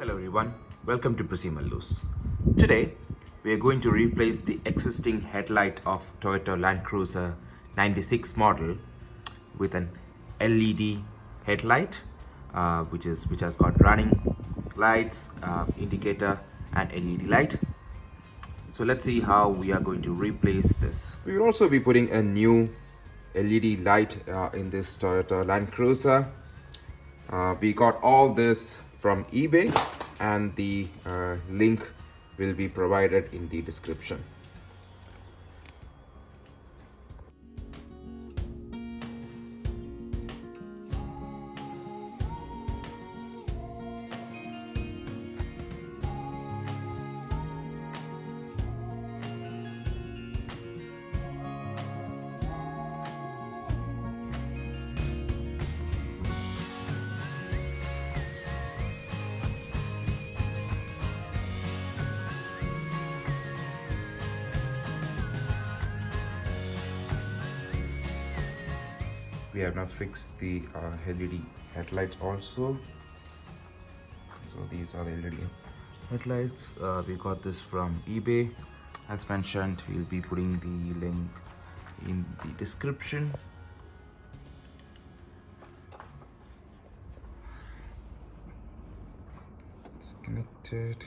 Hello everyone, welcome to Loose. Today we are going to replace the existing headlight of Toyota LandCruiser 96 model with an LED headlight which has got running lights, indicator and LED light. So let's see how we are going to replace this. We will also be putting a new LED light in this Toyota LandCruiser. We got all this from eBay and the link will be provided in the description. We have now fixed the LED headlights also. So these are the LED headlights. We got this from eBay. As mentioned, we'll be putting the link in the description. It's connected.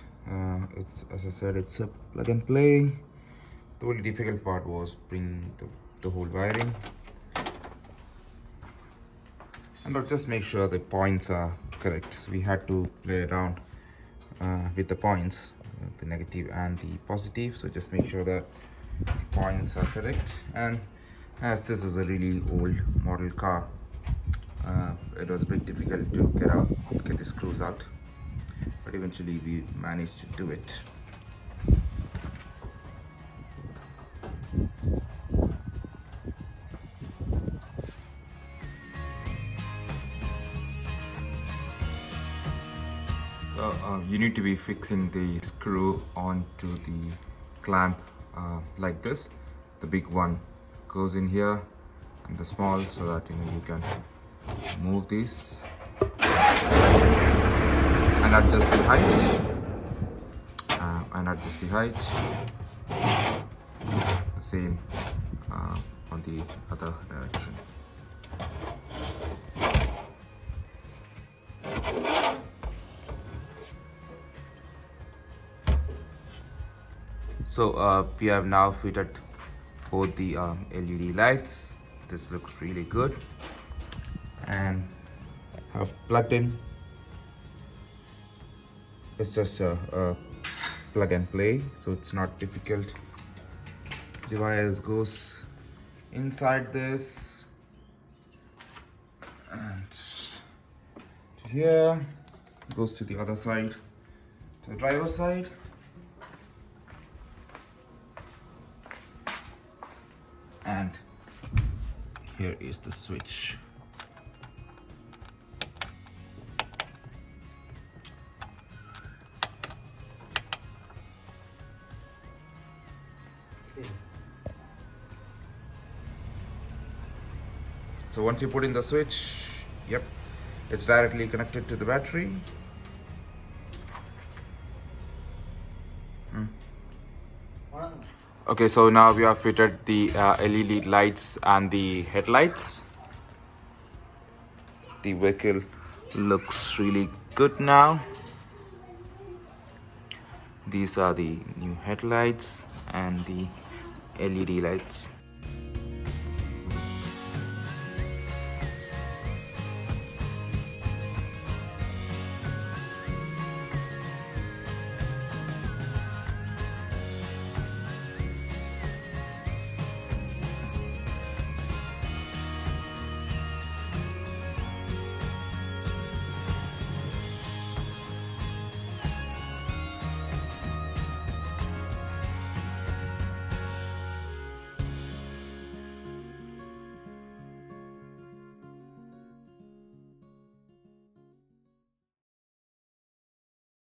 It's, as I said, it's a plug and play. The only difficult part was bringing the whole wiring. And I'll just make sure the points are correct. So we had to play around with the points, the negative and the positive. So just make sure that the points are correct. And as this is a really old model car, it was a bit difficult to get the screws out. But eventually we managed to do it. So you need to be fixing the screw onto the clamp like this. The big one goes in here and the small, so that you can move this and adjust the height the same on the other direction. So we have now fitted both the LED lights. This looks really good, and have plugged in. It's just a plug and play, so it's not difficult. The wires goes inside this and to here, goes to the other side, to the driver's side. And here is the switch. So once you put in the switch, yep, it's directly connected to the battery. Okay, so now we have fitted the LED lights and the headlights. The vehicle looks really good now. These are the new headlights and the LED lights.